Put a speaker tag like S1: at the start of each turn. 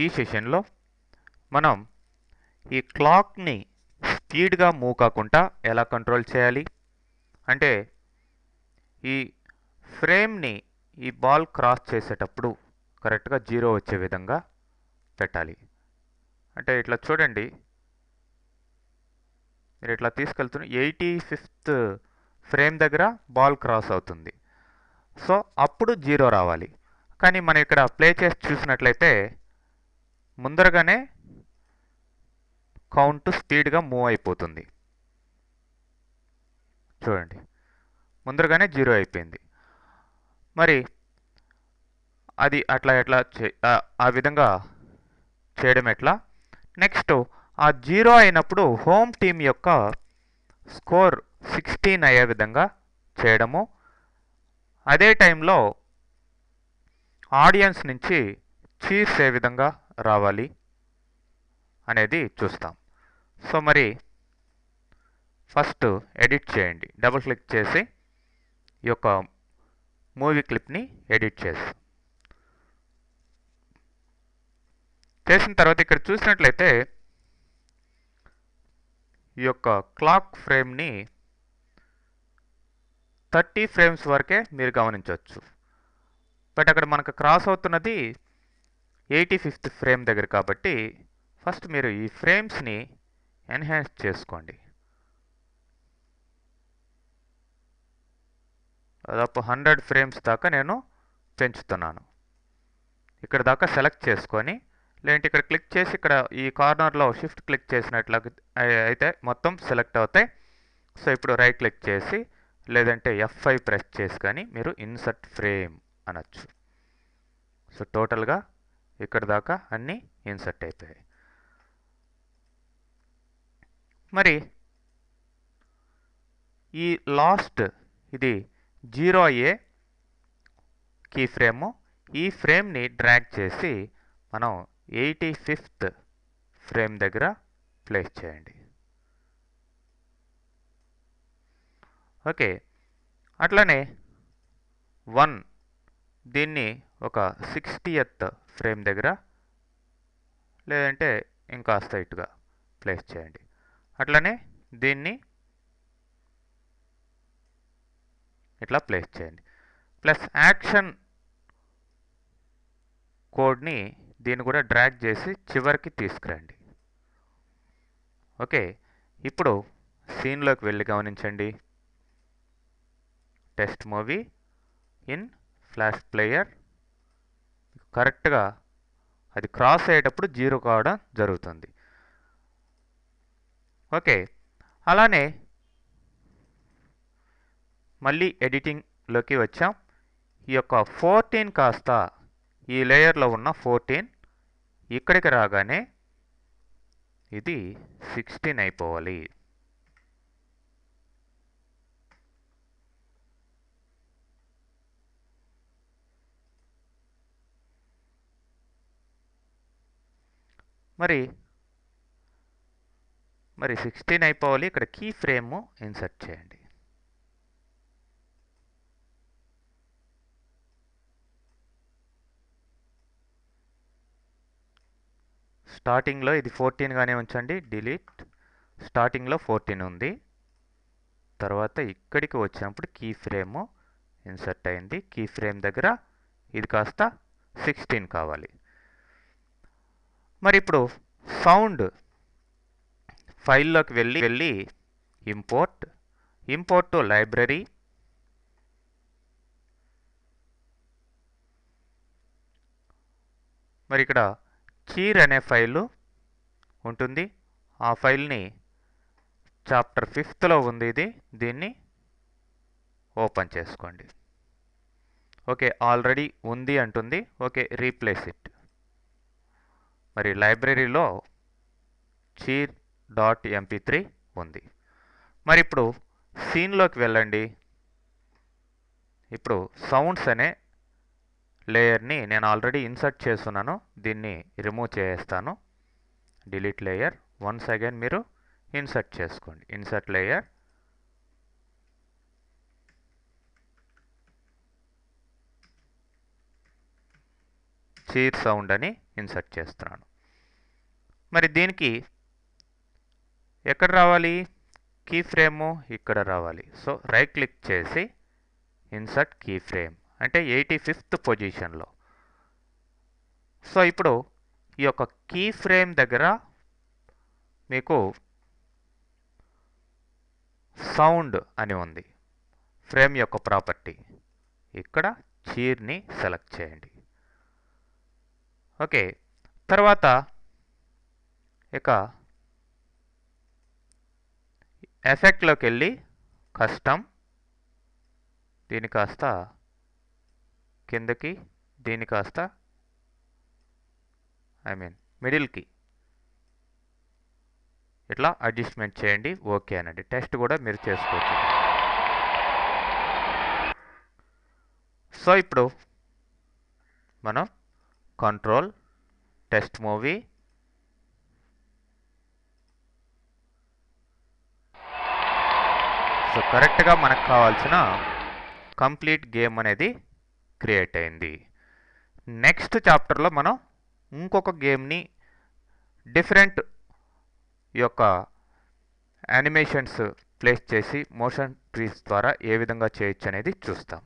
S1: ఈ సెషన్లో మనం ఈ క్లాక్ని స్పీడ్గా మూవ్ కాకుండా ఎలా కంట్రోల్ చేయాలి అంటే ఈ ఫ్రేమ్ని ఈ బాల్ క్రాస్ చేసేటప్పుడు కరెక్ట్గా 0 వచ్చే విధంగా పెట్టాలి. అంటే ఇట్లా చూడండి, మీరు ఇట్లా తీసుకెళ్తున్న 85th ఫ్రేమ్ దగ్గర బాల్ క్రాస్ అవుతుంది. సో అప్పుడు 0 రావాలి. కానీ మనం ఇక్కడ ప్లే చేసి చూసినట్లయితే ముందరగానే కౌంట్ స్పీడ్గా మూవ్ అయిపోతుంది. చూడండి, ముందరగానే 0 అయిపోయింది. మరి అది అట్లా ఆ విధంగా చేయడం ఎట్లా? నెక్స్ట్ ఆ 0 అయినప్పుడు హోమ్ టీం యొక్క స్కోర్ 16 అయ్యే విధంగా చేయడము, అదే టైంలో ఆడియన్స్ నుంచి చీర్స్ ఏ విధంగా రావాలి అనేది చూస్తాం. సో మరి ఫస్ట్ ఎడిట్ చేయండి, డబుల్ క్లిక్ చేసి ఈ యొక్క మూవీ క్లిప్ని ఎడిట్ చేసిన తర్వాత ఇక్కడ చూసినట్లయితే ఈ యొక్క క్లాక్ ఫ్రేమ్ని 30 ఫ్రేమ్స్ వరకే మీరు గమనించవచ్చు. బట్ అక్కడ మనకు క్రాస్ అవుతున్నది 85th ఫ్రేమ్ దగ్గర కాబట్టి ఫస్ట్ మీరు ఈ ఫ్రేమ్స్ని ఎన్హాన్స్ చేసుకోండి. దాదాపు 100 ఫ్రేమ్స్ దాకా నేను పెంచుతున్నాను. ఇక్కడ దాకా సెలెక్ట్ చేసుకొని లేదంటే ఇక్కడ క్లిక్ చేసి ఇక్కడ ఈ కార్నర్లో షిఫ్ట్ క్లిక్ చేసినట్లయితే అయితే మొత్తం సెలెక్ట్ అవుతాయి. సో ఇప్పుడు రైట్ క్లిక్ చేసి లేదంటే F5 ప్రెస్ చేసి కానీ మీరు ఇన్సర్ట్ ఫ్రేమ్ అనొచ్చు. సో టోటల్గా ఇక్కడ దాకా అన్నీ ఇన్సర్ట్ అయిపోయాయి. మరి ఈ లాస్ట్ ఇది 0 అయ్యే కీ ఫ్రేము, ఈ ఫ్రేమ్ని డ్రాగ్ చేసి మనం 85th ఫ్రేమ్ దగ్గర ప్లేస్ చేయండి. ఓకే, అట్లనే 1 దీన్ని ఒక 60th ఫ్రేమ్ దగ్గర లేదంటే ఇంకాస్త ఇటుగా ప్లేస్ చేయండి. అట్లనే దీన్ని ఇట్లా ప్లేస్ చేయండి. ప్లస్ యాక్షన్ కోడ్ని దీన్ని కూడా డ్రాగ్ చేసి చివరికి తీసుకురండి. ఓకే, ఇప్పుడు సీన్లోకి వెళ్ళి గమనించండి. Test movie in flash player కరెక్ట్గా అది క్రాస్ అయ్యేటప్పుడు 0 కావడం జరుగుతుంది. ఓకే, అలానే మళ్ళీ ఎడిటింగ్లోకి వచ్చాం. ఈ యొక్క 14 కాస్త ఈ లేయర్లో ఉన్న 14 ఇక్కడికి రాగానే ఇది 16 అయిపోవాలి. మరి 16 అయిపోవాలి. ఇక్కడ కీ ఫ్రేమ్ ఇన్సర్ట్ చేయండి. స్టార్టింగ్లో ఇది 14 గానే ఉంచండి, డిలీట్. స్టార్టింగ్లో 14 ఉంది, తర్వాత ఇక్కడికి వచ్చినప్పుడు కీ ఫ్రేమ్ ఇన్సర్ట్ అయింది. కీ ఫ్రేమ్ దగ్గర ఇది కాస్త 16 కావాలి. మరి ఇప్పుడు సౌండ్ ఫైల్లోకి వెళ్ళి ఇంపోర్ట్ టు లైబ్రరీ, మరి ఇక్కడ చీర్ అనే ఫైలు ఉంటుంది. ఆ ఫైల్ని చాప్టర్ 5లో ఉంది ఇది, దీన్ని ఓపెన్ చేసుకోండి. ఓకే, ఆల్రెడీ ఉంది అంటుంది. Okay, replace it. మరి లైబ్రరీలో cheer.mp3 ఉంది. మరి ఇప్పుడు సీన్లోకి వెళ్ళండి. ఇప్పుడు సౌండ్స్ అనే లేయర్ని నేను ఆల్రెడీ ఇన్సర్ట్ చేస్తున్నాను, దీన్ని రిమూవ్ చేస్తాను. Delete layer. వన్స్ అగైన్ మీరు ఇన్సర్ట్ చేసుకోండి. ఇన్సర్ట్ లేయర్, చీర్ సౌండ్ అని ఇన్సర్ట్ చేస్తున్నాను. మరి దీనికి ఎక్కడ రావాలి? కీ ఫ్రేము ఇక్కడ రావాలి. సో రైట్ క్లిక్ చేసి ఇన్సర్ట్ కీ ఫ్రేమ్ అంటే 85th పొజిషన్లో. సో ఇప్పుడు ఈ యొక్క కీ ఫ్రేమ్ దగ్గర మీకు సౌండ్ అని ఉంది, ఫ్రేమ్ యొక్క ప్రాపర్టీ. ఇక్కడ చీర్ని సెలెక్ట్ చేయండి. ఓకే, తర్వాత ఇక ఎఫెక్ట్లోకి వెళ్ళి కస్టమ్, దీని కాస్త కిందకి, దీని కాస్త మిడిల్కి ఇట్లా అడ్జస్ట్మెంట్ చేయండి. ఓకే అనండి. టెస్ట్ కూడా మీరు చేసుకోవచ్చు. సో ఇప్పుడు మనం కంట్రోల్ టెస్ట్ మూవీ సో కరెక్ట్గా మనకు కావాల్సిన కంప్లీట్ గేమ్ అనేది క్రియేట్ అయింది. నెక్స్ట్ చాప్టర్లో మనం ఇంకొక గేమ్ని డిఫరెంట్ యొక్క యానిమేషన్స్ ప్లేస్ చేసి మోషన్ ట్రీస్ ద్వారా ఏ విధంగా చేయొచ్చు అనేది చూస్తాం.